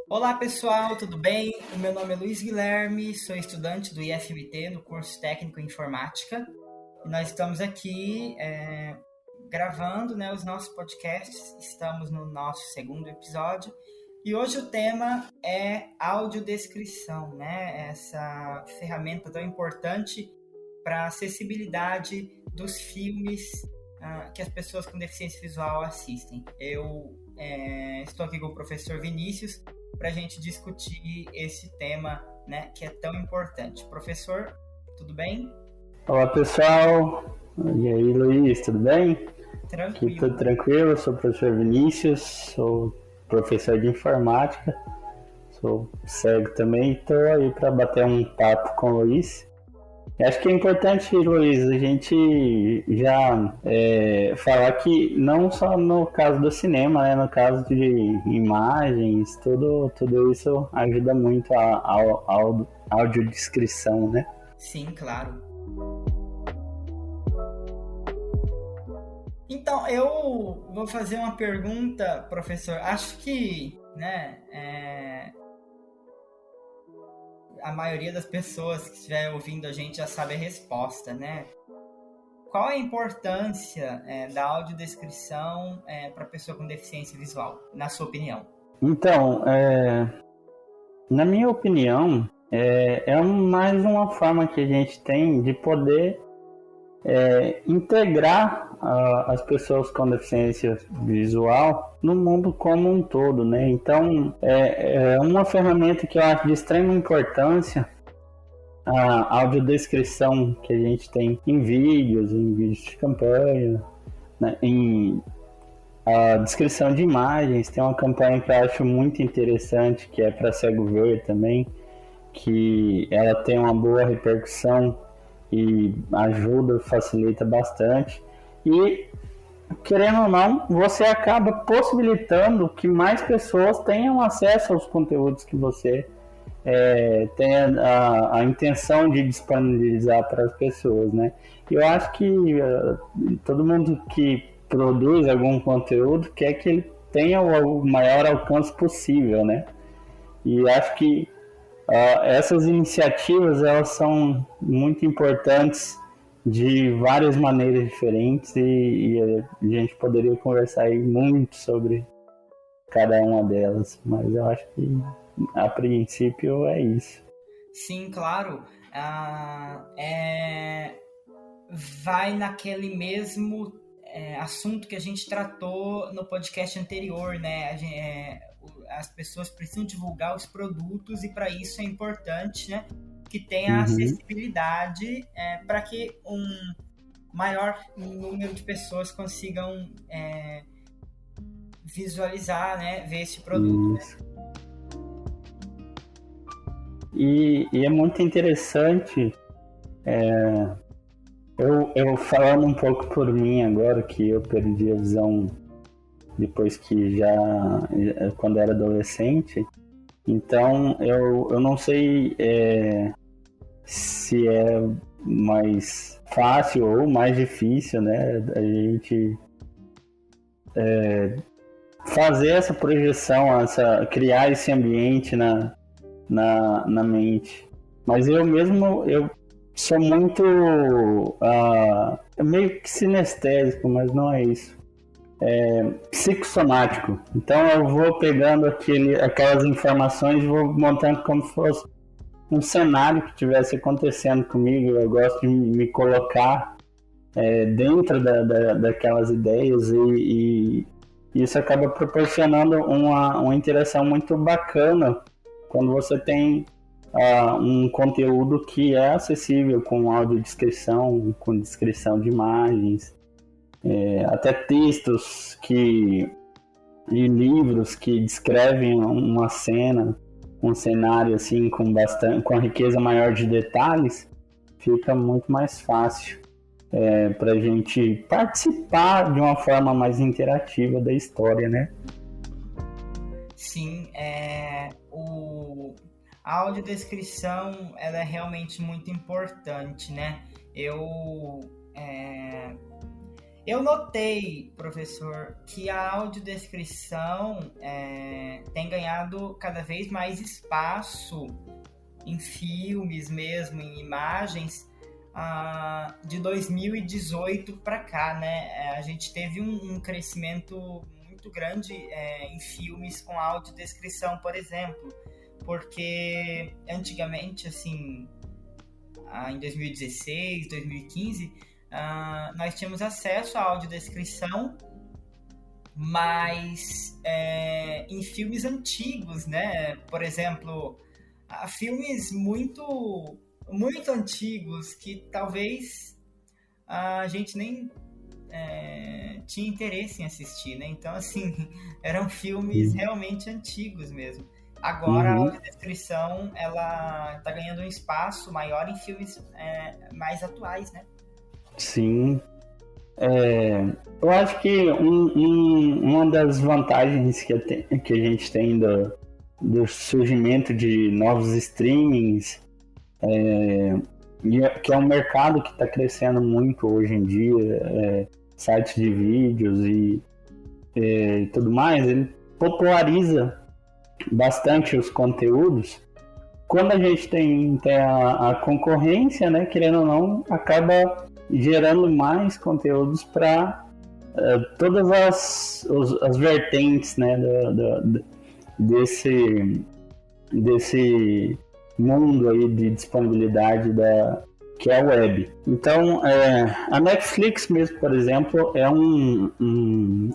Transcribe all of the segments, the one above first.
Olá pessoal, tudo bem? O meu nome é Luiz Guilherme, sou estudante do IFMT no curso técnico em informática e nós estamos aqui gravando, os nossos podcasts. Estamos no nosso segundo episódio e hoje o tema é audiodescrição, essa ferramenta tão importante para a acessibilidade dos filmes que as pessoas com deficiência visual assistem. Eu estou aqui com o professor Vinícius para a gente discutir esse tema, que é tão importante. Professor, tudo bem? Olá pessoal, e aí Luiz, tudo bem? Tranquilo. Aqui tudo tranquilo, sou o professor Vinícius, sou professor de informática, sou cego também e estou aí para bater um papo com o Luiz. Acho que é importante, Luiz, a gente já falar que não só no caso do cinema, no caso de imagens, tudo isso ajuda muito a audiodescrição, né? Sim, claro. Então, eu vou fazer uma pergunta, professor. Acho que, a maioria das pessoas que estiver ouvindo a gente já sabe a resposta, Qual a importância da audiodescrição para a pessoa com deficiência visual, na sua opinião? Então, na minha opinião, mais uma forma que a gente tem de poder integrar as pessoas com deficiência visual no mundo como um todo, né? Então, é uma ferramenta que eu acho de extrema importância, a audiodescrição que a gente tem em vídeos de campanha, né? Em a descrição de imagens. Tem uma campanha que eu acho muito interessante, que é para cego ver também, que ela tem uma boa repercussão e ajuda, facilita bastante. E, querendo ou não, você acaba possibilitando que mais pessoas tenham acesso aos conteúdos que você tem a intenção de disponibilizar para as pessoas, né? Eu acho que todo mundo que produz algum conteúdo quer que ele tenha o maior alcance possível, né? E acho que essas iniciativas, elas são muito importantes de várias maneiras diferentes e a gente poderia conversar aí muito sobre cada uma delas, mas eu acho que a princípio é isso. Sim, claro. Vai naquele mesmo assunto que a gente tratou no podcast anterior, as pessoas precisam divulgar os produtos e para isso é importante, que tenha acessibilidade para que um maior número de pessoas consigam visualizar, ver esse produto. E é muito interessante, eu falando um pouco por mim agora, que eu perdi a visão depois que quando era adolescente, então eu não sei se é mais fácil ou mais difícil, né, a gente fazer essa projeção, criar esse ambiente na mente. Mas eu sou muito meio que sinestésico, mas não é isso. Psicossomático. Então eu vou pegando aquelas informações e vou montando como se fosse um cenário que estivesse acontecendo comigo. Eu gosto de me colocar dentro daquelas ideias e isso acaba proporcionando uma interação muito bacana quando você tem um conteúdo que é acessível com audiodescrição, com descrição de imagens, até textos e livros que descrevem uma cena, um cenário assim com a riqueza maior de detalhes, fica muito mais fácil para a gente participar de uma forma mais interativa da história, né? Sim, a audiodescrição ela é realmente muito importante, Eu Eu notei, professor, que a audiodescrição tem ganhado cada vez mais espaço em filmes mesmo, em imagens, de 2018 para cá, né? A gente teve um crescimento muito grande em filmes com audiodescrição, por exemplo, porque antigamente, assim, em 2016, 2015, nós tínhamos acesso à audiodescrição, mas em filmes antigos, né? Por exemplo, filmes muito, muito antigos que talvez a gente nem tinha interesse em assistir, né? Então, assim, eram filmes realmente antigos mesmo. Agora, a audiodescrição, ela está ganhando um espaço maior em filmes mais atuais, né? Sim. Eu acho que uma das vantagens que a gente tem do surgimento de novos streamings, que é um mercado que está crescendo muito hoje em dia, sites de vídeos e tudo mais, ele populariza bastante os conteúdos. Quando a gente tem a concorrência, né, querendo ou não, acaba gerando mais conteúdos para todas as vertentes, né, desse mundo aí de disponibilidade que é a web. Então, a Netflix mesmo, por exemplo, é um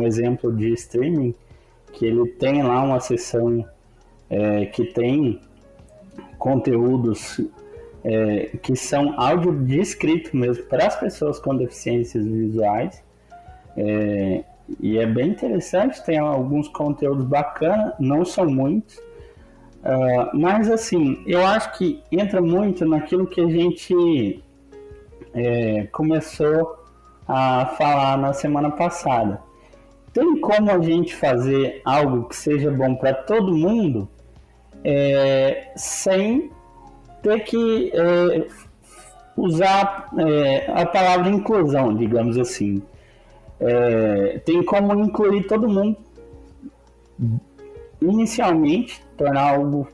exemplo de streaming que ele tem lá uma seção que tem conteúdos que são áudio descrito mesmo para as pessoas com deficiências visuais, e é bem interessante, tem alguns conteúdos bacanas, não são muitos, mas assim, eu acho que entra muito naquilo que a gente começou a falar na semana passada. Tem como a gente fazer algo que seja bom para todo mundo sem ter que usar a palavra inclusão, digamos assim. Tem como incluir todo mundo inicialmente, tornar algo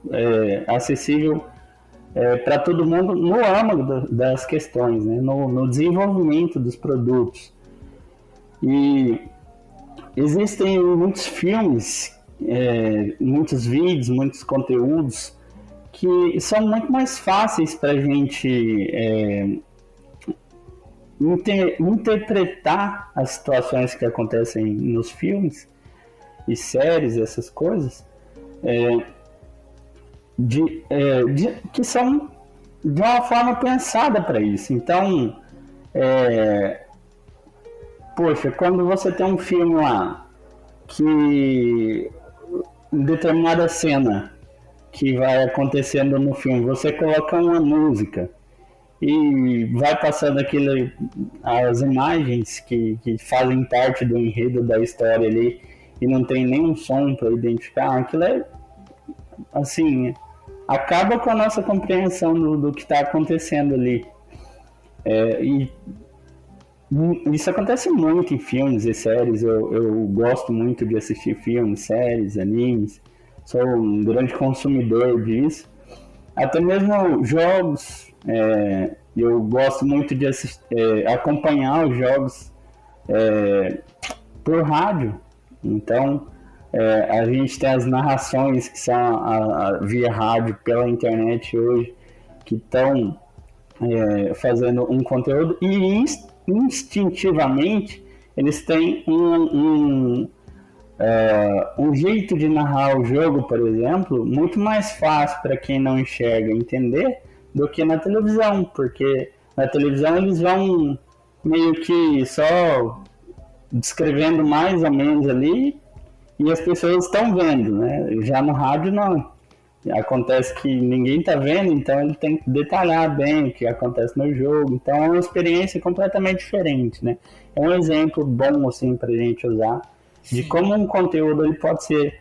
acessível para todo mundo no âmbito das questões, né? No desenvolvimento dos produtos. E existem muitos filmes, muitos vídeos, muitos conteúdos que são muito mais fáceis para a gente interpretar as situações que acontecem nos filmes e séries, essas coisas, que são de uma forma pensada para isso. Então, poxa, quando você tem um filme lá que em determinada cena que vai acontecendo no filme, você coloca uma música e vai passando as imagens que fazem parte do enredo da história ali e não tem nenhum som para identificar, aquilo assim, acaba com a nossa compreensão do que está acontecendo ali. E isso acontece muito em filmes e séries. Eu gosto muito de assistir filmes, séries, animes. Sou um grande consumidor disso. Até mesmo jogos. Eu gosto muito de acompanhar os jogos por rádio. Então, a gente tem as narrações que são via rádio pela internet hoje, que estão fazendo um conteúdo e instintivamente eles têm um jeito de narrar o jogo, por exemplo, muito mais fácil para quem não enxerga entender do que na televisão, porque na televisão eles vão meio que só descrevendo mais ou menos ali e as pessoas estão vendo, né? Já no rádio não. Acontece que ninguém está vendo, então ele tem que detalhar bem o que acontece no jogo. Então é uma experiência completamente diferente, né? É um exemplo bom assim para a gente usar de como um conteúdo ele pode ser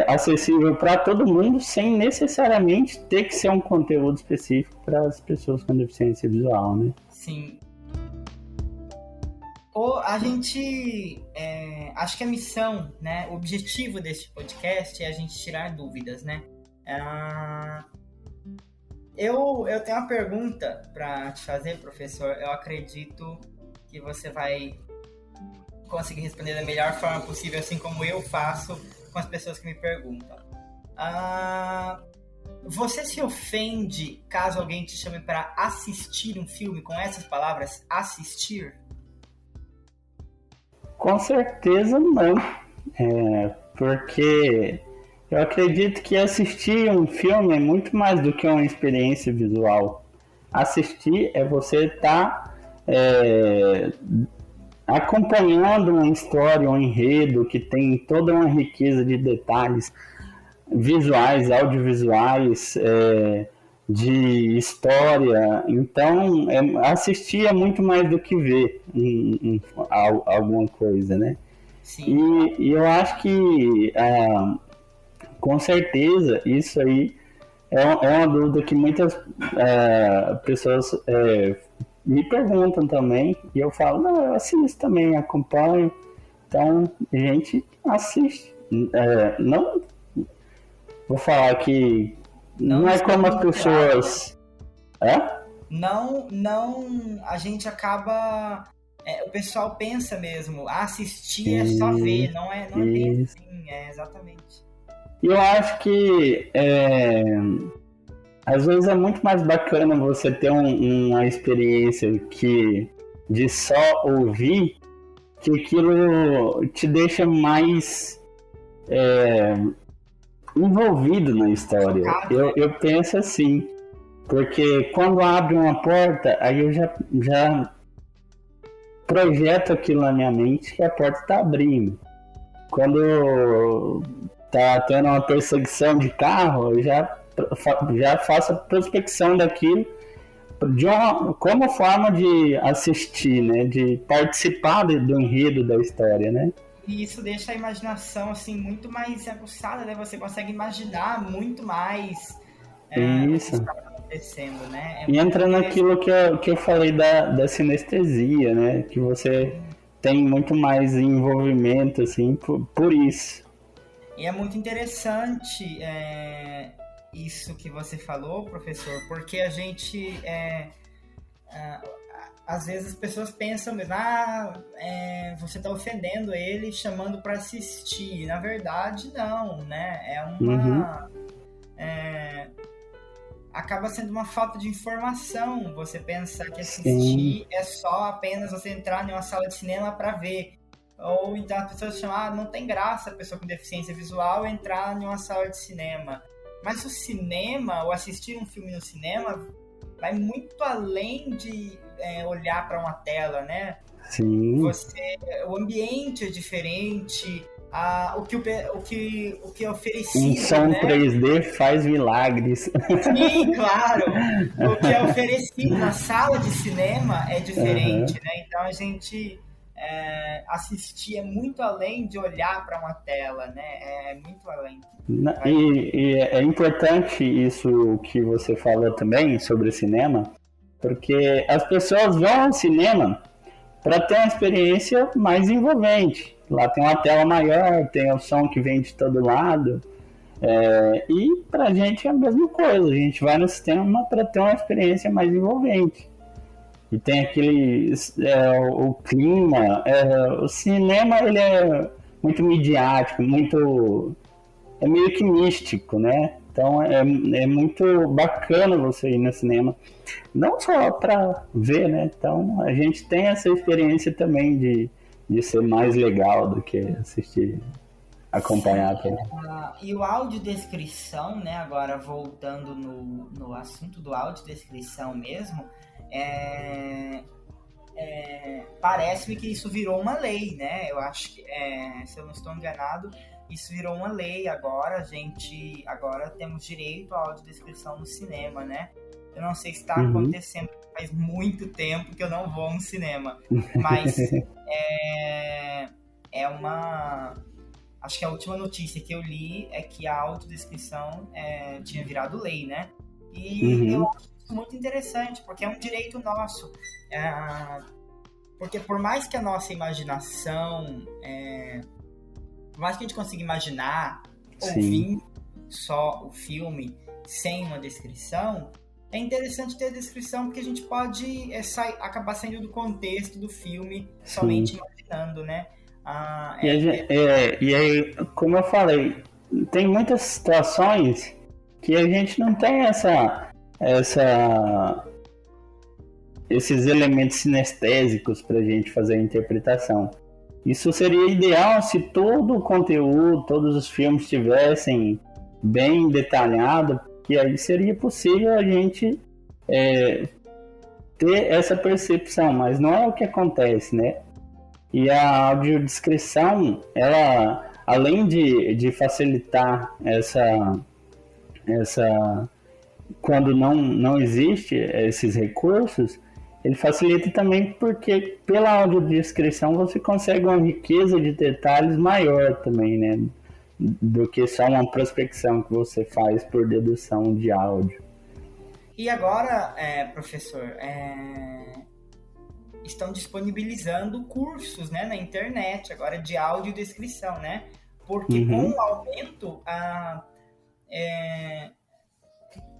acessível para todo mundo sem necessariamente ter que ser um conteúdo específico para as pessoas com deficiência visual, né? Sim. A gente, acho que a missão, né, o objetivo desse podcast é a gente tirar dúvidas, né? Eu tenho uma pergunta para te fazer, professor. Eu acredito que você vai conseguir responder da melhor forma possível, assim como eu faço com as pessoas que me perguntam. Você se ofende caso alguém te chame para assistir um filme com essas palavras, assistir? Com certeza não. Porque eu acredito que assistir um filme é muito mais do que uma experiência visual. Assistir é você estar acompanhando uma história, um enredo que tem toda uma riqueza de detalhes visuais, audiovisuais, de história. Então, assistir é muito mais do que ver alguma coisa, né? Sim. E eu acho que, com certeza, isso aí é uma dúvida que muitas pessoas me perguntam também, e eu falo, não, eu assisto também, acompanho. Então, a gente assiste. Não vou falar que não é como as pessoas... Não, a gente acaba... o pessoal pensa mesmo, assistir é só ver, não é bem assim, exatamente. E eu acho que às vezes é muito mais bacana você ter uma experiência de só ouvir, que aquilo te deixa mais envolvido na história. Eu penso assim, porque quando abre uma porta, aí eu já projeto aquilo na minha mente que a porta está abrindo. Quando tá tendo uma perseguição de carro, eu já faço a prospecção daquilo como forma de assistir, né? De participar do enredo da história, né? E isso deixa a imaginação assim muito mais aguçada, né? Você consegue imaginar muito mais o que está acontecendo, né? E entra naquilo que eu falei da sinestesia, né? Que você tem muito mais envolvimento, assim, por isso. E é muito interessante isso que você falou, professor, porque a gente... às vezes as pessoas pensam mesmo, você está ofendendo ele chamando para assistir. Na verdade, não, né? Acaba sendo uma falta de informação você pensar que assistir é só apenas você entrar em uma sala de cinema para ver. Ou então as pessoas chamam, não tem graça a pessoa com deficiência visual entrar em uma sala de cinema. Mas o cinema, ou assistir um filme no cinema, vai muito além de olhar para uma tela, né? Sim. O ambiente é diferente, o que é oferecido, um som, né? 3D faz milagres. Sim, claro. O que é oferecido na sala de cinema é diferente, né? Então a gente assistir é muito além de olhar para uma tela, né? É muito além. E é importante isso que você falou também sobre cinema, porque as pessoas vão ao cinema para ter uma experiência mais envolvente. Lá tem uma tela maior, tem o som que vem de todo lado. E pra gente é a mesma coisa. A gente vai no cinema para ter uma experiência mais envolvente. E tem aquele... o clima... o cinema, ele é muito midiático, muito... É meio que místico, né? Então é muito bacana você ir no cinema. Não só para ver, né? Então a gente tem essa experiência também de ser mais legal do que assistir, acompanhar. E o audiodescrição, né? Agora voltando no assunto do audiodescrição mesmo, parece-me que isso virou uma lei, né? Eu acho que, se eu não estou enganado, isso virou uma lei agora. Agora temos direito à audiodescrição no cinema, né? Eu não sei se está acontecendo, faz muito tempo que eu não vou no cinema, mas acho que a última notícia que eu li é que a autodescrição tinha virado lei, né? E eu acho isso muito interessante, porque é um direito nosso. Porque por mais que a nossa imaginação, por mais que a gente consiga imaginar, ouvir só o filme sem uma descrição, é interessante ter a descrição porque a gente pode acabar saindo do contexto do filme somente imaginando, né? E aí, como eu falei, tem muitas situações que a gente não tem esses elementos sinestésicos para a gente fazer a interpretação. Isso seria ideal se todo o conteúdo, todos os filmes tivessem bem detalhado, que aí seria possível a gente ter essa percepção, mas não é o que acontece, né? E a audiodescrição, ela, além de facilitar essa quando não existe esses recursos, ele facilita também porque pela audiodescrição você consegue uma riqueza de detalhes maior também, né? Do que só uma prospecção que você faz por dedução de áudio. E agora, professor, estão disponibilizando cursos, né, na internet agora de audiodescrição, né? Porque com o aumento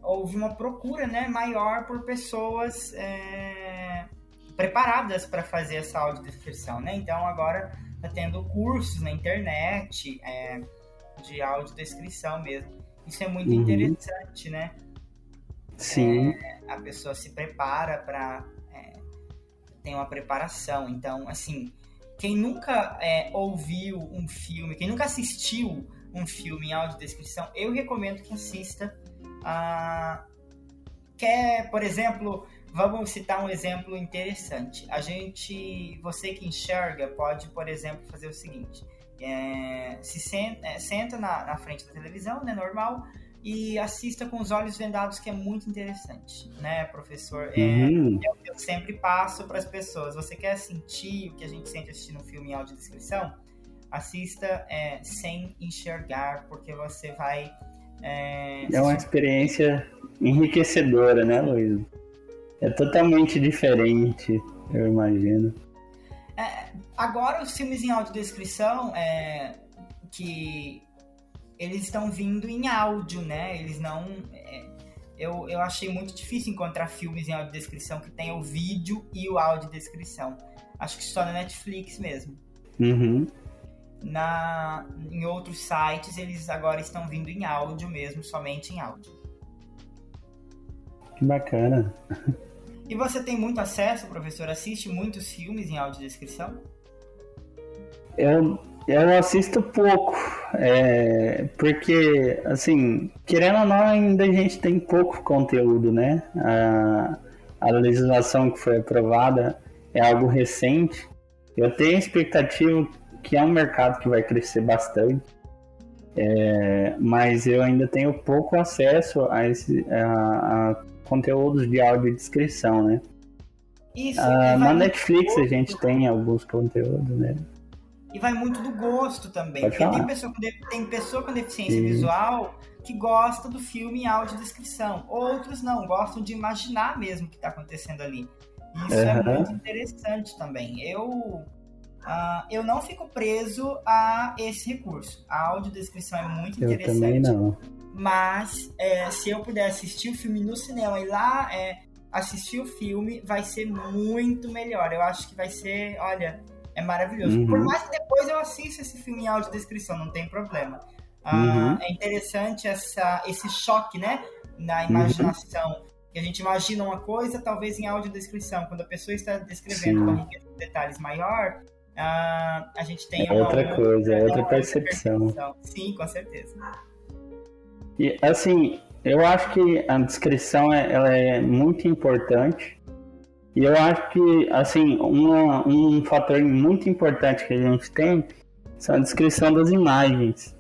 houve uma procura, né, maior por pessoas preparadas para fazer essa audiodescrição, né? Então agora está tendo cursos na internet de audiodescrição mesmo. Isso é muito interessante, né? Sim. A pessoa se prepara para tem uma preparação. Então, assim, quem nunca ouviu um filme, quem nunca assistiu um filme em audiodescrição, eu recomendo que assista. Por exemplo, vamos citar um exemplo interessante. Você que enxerga pode, por exemplo, fazer o seguinte: senta na frente da televisão, né, normal, e assista com os olhos vendados, que é muito interessante, né, professor? Eu sempre passo para as pessoas: você quer sentir o que a gente sente assistindo um filme em audiodescrição? Assista sem enxergar, porque você vai... É uma experiência enriquecedora, né, Luiz? É totalmente diferente, eu imagino. Agora, os filmes em audiodescrição, que eles estão vindo em áudio, né? Eles não... Eu achei muito difícil encontrar filmes em audiodescrição que tenham o vídeo e o audiodescrição. Acho que só na Netflix mesmo. Em outros sites, eles agora estão vindo em áudio mesmo, somente em áudio. Que bacana. E você tem muito acesso, professor? Assiste muitos filmes em audiodescrição? Eu assisto pouco, porque, assim, querendo ou não, ainda a gente tem pouco conteúdo, né? A legislação que foi aprovada é algo recente. Eu tenho a expectativa que é um mercado que vai crescer bastante, mas eu ainda tenho pouco acesso a conteúdos de audiodescrição, né? Isso, na Netflix a gente tem alguns conteúdos, né? E vai muito do gosto também. Pode porque falar. tem pessoa com deficiência visual que gosta do filme em audiodescrição. Outros não, gostam de imaginar mesmo o que está acontecendo ali. Isso é muito interessante também. Eu não fico preso a esse recurso. A audiodescrição é muito interessante. Eu também não. Mas se eu puder assistir o filme no cinema e lá assistir o filme, vai ser muito melhor. Eu acho que vai ser, olha, é maravilhoso. Por mais que depois eu assista esse filme em audiodescrição, não tem problema. É interessante esse choque, né, na imaginação. Que a gente imagina uma coisa, talvez em audiodescrição. Quando a pessoa está descrevendo uma riqueza de detalhes maior, a gente tem outra coisa, outra percepção. Sim, com certeza. E, assim, eu acho que a descrição ela é muito importante. E eu acho que, assim, um fator muito importante que a gente tem é a descrição das imagens.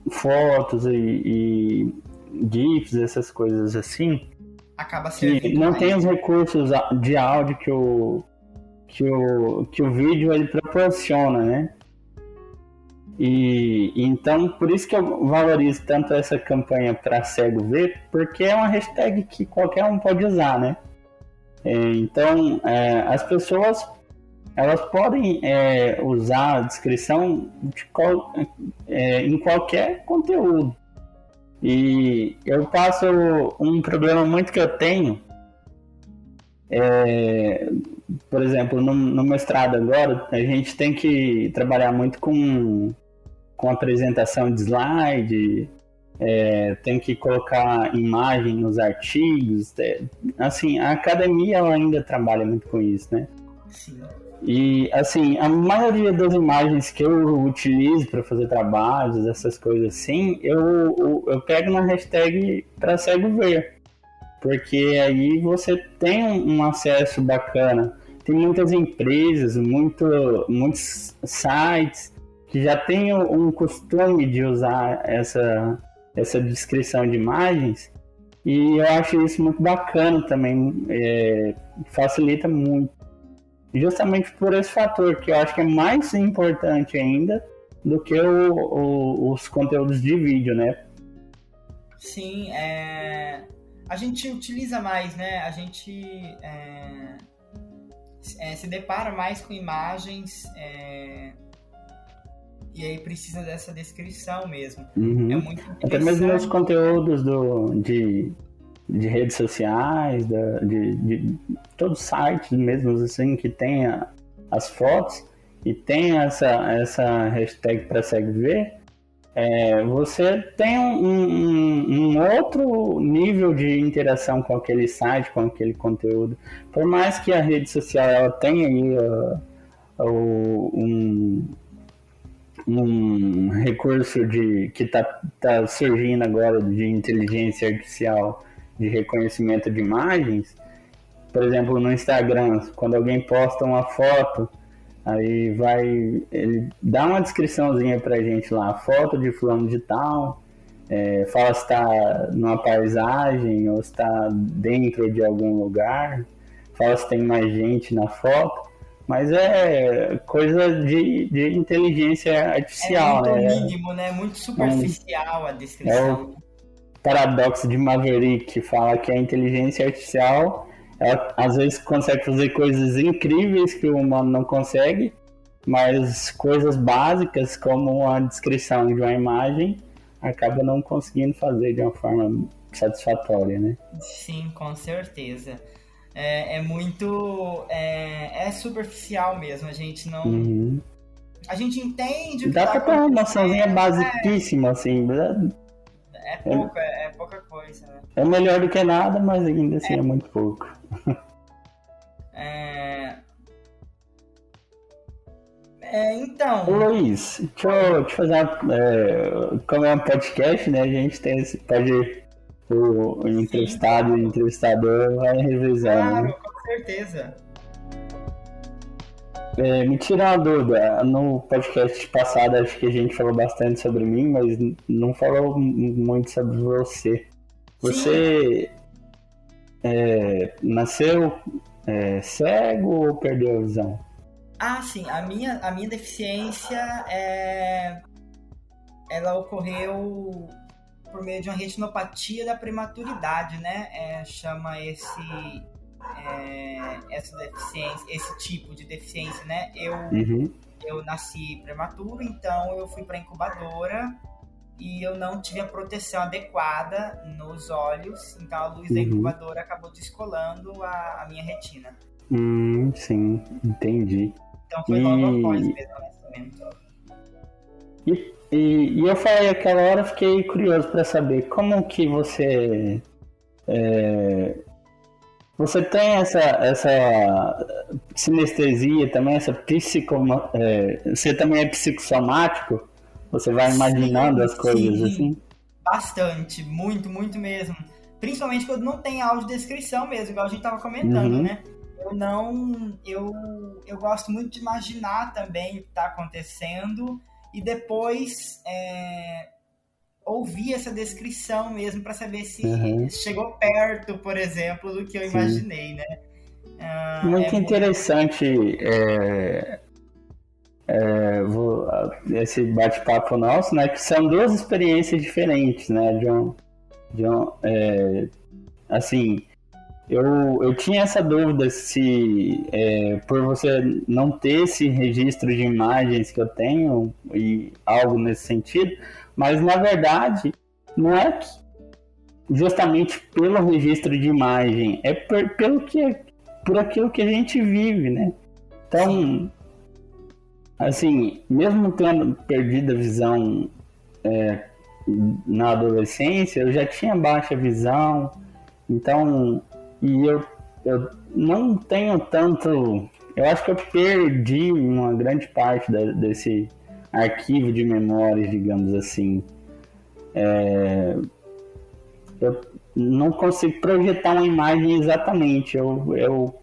Fotos e GIFs, essas coisas assim. Acaba servindo não mais. Tem os recursos de áudio que o vídeo ele proporciona, né? E então, por isso que eu valorizo tanto essa campanha para cego ver, porque é uma hashtag que qualquer um pode usar, né? Então, as pessoas elas podem usar a descrição em qualquer conteúdo. E eu passo um problema muito que eu tenho, por exemplo, no mestrado agora, a gente tem que trabalhar muito com apresentação de slide, tem que colocar imagem nos artigos. Assim, a academia ela ainda trabalha muito com isso, né? Sim. E, assim, a maioria das imagens que eu utilizo para fazer trabalhos, essas coisas assim, eu pego na hashtag para cego ver. Porque aí você tem um acesso bacana. Tem muitas empresas, muitos sites que já têm um costume de usar essa descrição de imagens. E eu acho isso muito bacana também, facilita muito. Justamente por esse fator, que eu acho que é mais importante ainda do que os conteúdos de vídeo, né? Sim, a gente utiliza mais, né? A gente se depara mais com imagens e aí precisa dessa descrição mesmo. Uhum. É muito até mesmo os conteúdos de redes sociais, de todos os sites mesmo assim que tem as fotos e tem essa hashtag para cego ver, você tem um outro nível de interação com aquele site, com aquele conteúdo. Por mais que a rede social ela tenha aí um recurso que tá surgindo agora de inteligência artificial de reconhecimento de imagens, por exemplo, no Instagram, quando alguém posta uma foto, aí ele dá uma descriçãozinha pra gente lá, foto de fulano de tal, fala se está numa paisagem ou se está dentro de algum lugar, fala se tem mais gente na foto, mas é coisa de inteligência artificial, muito né? mínimo, né? Muito superficial a descrição. Paradoxo de Maverick, que fala que a inteligência artificial ela, às vezes consegue fazer coisas incríveis que o humano não consegue, mas coisas básicas como a descrição de uma imagem acaba não conseguindo fazer de uma forma satisfatória, né? Sim, com certeza. É muito superficial mesmo, a gente não... Uhum. A gente entende o que dá tá pra ter uma acontecendo. noçãozinha basiquíssima, assim. É pouca coisa, né? É melhor do que nada, mas ainda assim é muito pouco. Então... Ô Luiz, deixa eu te fazer como é um podcast, né? A gente pode o entrevistado e o entrevistador vai revisando. Claro, né? com certeza. Me tira uma dúvida. No podcast passado acho que a gente falou bastante sobre mim, mas não falou muito sobre você. Você nasceu cego ou perdeu a visão? Ah, sim. A minha deficiência ela ocorreu por meio de uma retinopatia da prematuridade, né? Chama essa deficiência, esse tipo de deficiência, né? Eu nasci prematuro, então eu fui para incubadora e eu não tive a proteção adequada nos olhos, então a luz da incubadora acabou descolando a minha retina. Sim, entendi. Então foi logo após mesmo o nascimento. E eu falei aquela hora, fiquei curioso para saber como que você tem essa sinestesia também, você também é psicossomático? Você vai imaginando as coisas assim? Bastante, muito, muito mesmo. Principalmente quando não tem audiodescrição mesmo, igual a gente tava comentando, né? Eu gosto muito de imaginar também o que tá acontecendo e depois ouvir essa descrição mesmo para saber se chegou perto, por exemplo, do que eu imaginei, né? Muito interessante esse bate-papo nosso, né? Que são duas experiências diferentes, né? Assim, eu tinha essa dúvida se, por você não ter esse registro de imagens que eu tenho, e algo nesse sentido, mas na verdade, não é justamente pelo registro de imagem, é por aquilo que a gente vive, né? Então, assim, mesmo tendo perdido a visão na adolescência, eu já tinha baixa visão, então, e eu não tenho tanto. Eu acho que eu perdi uma grande parte desse arquivo de memórias, digamos assim. Eu não consigo projetar uma imagem exatamente.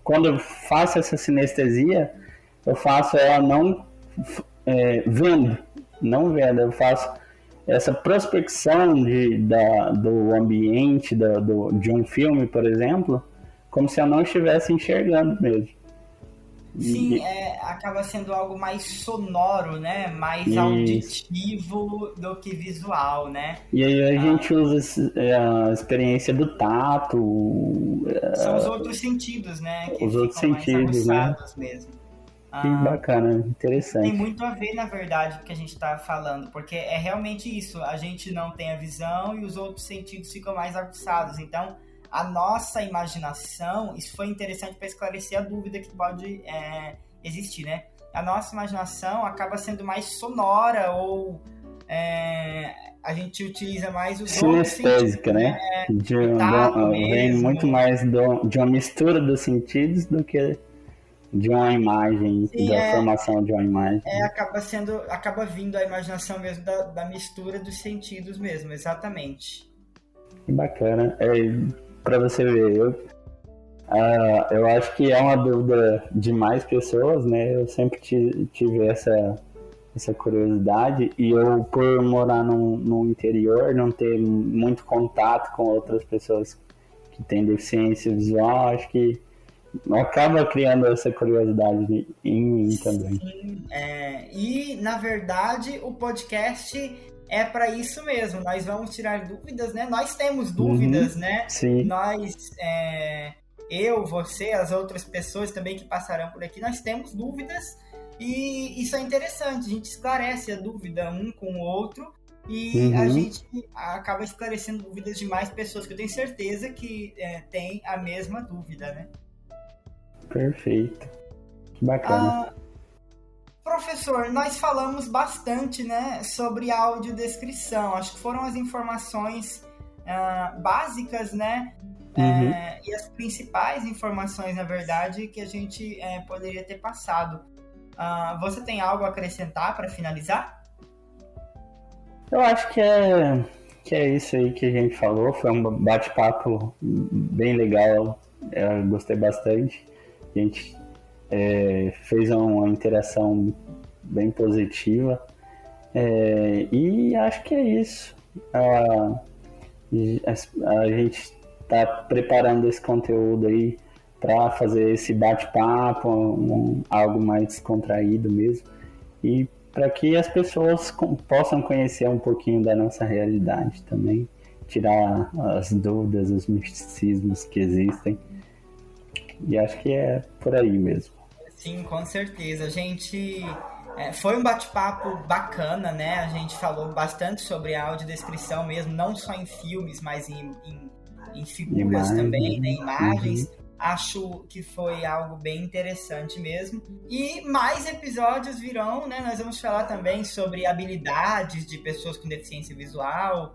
Quando eu faço essa sinestesia, eu faço ela não vendo, não vendo. Eu faço essa prospecção do ambiente de um filme, por exemplo, como se eu não estivesse enxergando mesmo. Sim, acaba sendo algo mais sonoro, né? Mais auditivo do que visual, né? E aí a gente usa a experiência do tato. São os outros sentidos, né? Que os outros ficam sentidos, mais aguçados, né? Mesmo. Que bacana, interessante. Tem muito a ver, na verdade, com o que a gente está falando, porque é realmente isso. A gente não tem a visão e os outros sentidos ficam mais aguçados. Então, a nossa imaginação, isso foi interessante para esclarecer a dúvida que pode existir, né? A nossa imaginação acaba sendo mais sonora ou a gente utiliza mais os outros sinestésica, né? Vem muito mais de uma mistura dos sentidos do que de uma imagem, sim, da formação de uma imagem. Acaba vindo a imaginação mesmo da mistura dos sentidos mesmo, exatamente. Que bacana. Para você ver, eu acho que é uma dúvida de mais pessoas, né? Eu sempre tive essa curiosidade, e eu, por morar no interior, não ter muito contato com outras pessoas que têm deficiência visual, acho que acaba criando essa curiosidade em mim também. Sim, e na verdade o podcast é para isso mesmo. Nós vamos tirar dúvidas, né? Nós temos dúvidas, né? Sim. Nós, eu, você, as outras pessoas também que passarão por aqui, nós temos dúvidas, e isso é interessante. A gente esclarece a dúvida um com o outro, e a gente acaba esclarecendo dúvidas de mais pessoas, que eu tenho certeza que tem a mesma dúvida, né? Perfeito. Que bacana. Professor, nós falamos bastante, né, sobre audiodescrição. Acho que foram as informações básicas, né? E as principais informações, na verdade, que a gente poderia ter passado. Você tem algo a acrescentar para finalizar? Eu acho que é isso aí que a gente falou. Foi um bate-papo bem legal. Eu gostei bastante. A gente fez uma interação bem positiva, e acho que é isso. A gente está preparando esse conteúdo aí para fazer esse bate-papo, algo mais descontraído mesmo, e para que as pessoas possam conhecer um pouquinho da nossa realidade também, tirar as dúvidas, os misticismos que existem. E acho que é por aí mesmo. Sim, com certeza. A gente foi um bate-papo bacana, né? A gente falou bastante sobre a audiodescrição mesmo, não só em filmes, mas em figuras também, né? Imagens. Acho que foi algo bem interessante mesmo. E mais episódios virão, né? Nós vamos falar também sobre habilidades de pessoas com deficiência visual.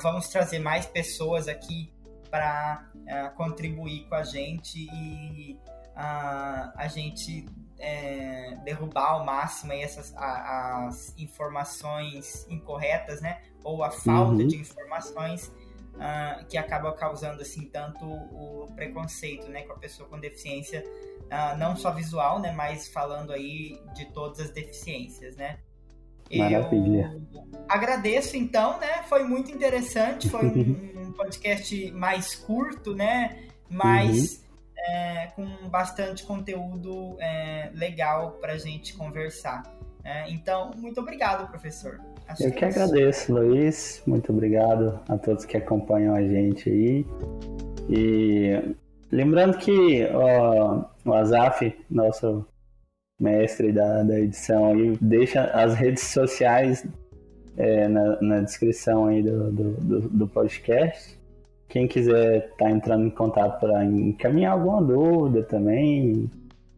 Vamos trazer mais pessoas aqui para contribuir com a gente e a gente derrubar ao máximo aí as informações incorretas, né? Ou a falta de informações que acaba causando assim tanto o preconceito, né, com a pessoa com deficiência, não só visual, né, mas falando aí de todas as deficiências, né? Maravilha. Eu agradeço, então, né? Foi muito interessante, foi um podcast mais curto, né? Mas com bastante conteúdo legal para a gente conversar. Então, muito obrigado, professor. Eu que agradeço, Luiz. Muito obrigado a todos que acompanham a gente aí. E Lembrando que o Azaf, nosso mestre da edição, aí, deixa as redes sociais na descrição aí do podcast. Quem quiser estar entrando em contato para encaminhar alguma dúvida também,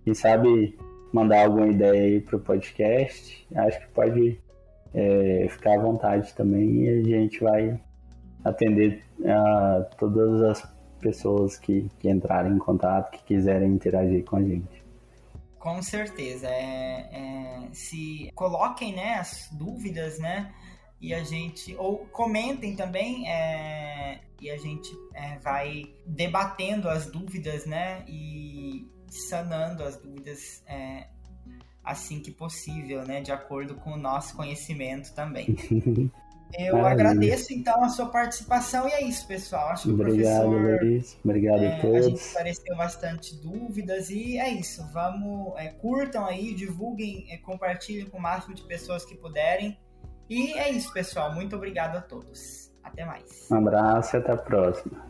quem sabe mandar alguma ideia aí para o podcast, acho que pode ficar à vontade também, e a gente vai atender a todas as pessoas que entrarem em contato, que quiserem interagir com a gente. Com certeza. Se coloquem, né, as dúvidas, né? E a gente, ou comentem também, e a gente vai debatendo as dúvidas, né? E sanando as dúvidas assim que possível, né? De acordo com o nosso conhecimento também. Eu agradeço, então, a sua participação, e é isso, pessoal. Acho que obrigado, o professor... Luiz. Obrigado a todos. A gente esclareceu bastante dúvidas, e é isso. Vamos, curtam aí, divulguem, compartilhem com o máximo de pessoas que puderem. E é isso, pessoal. Muito obrigado a todos. Até mais. Um abraço e até a próxima.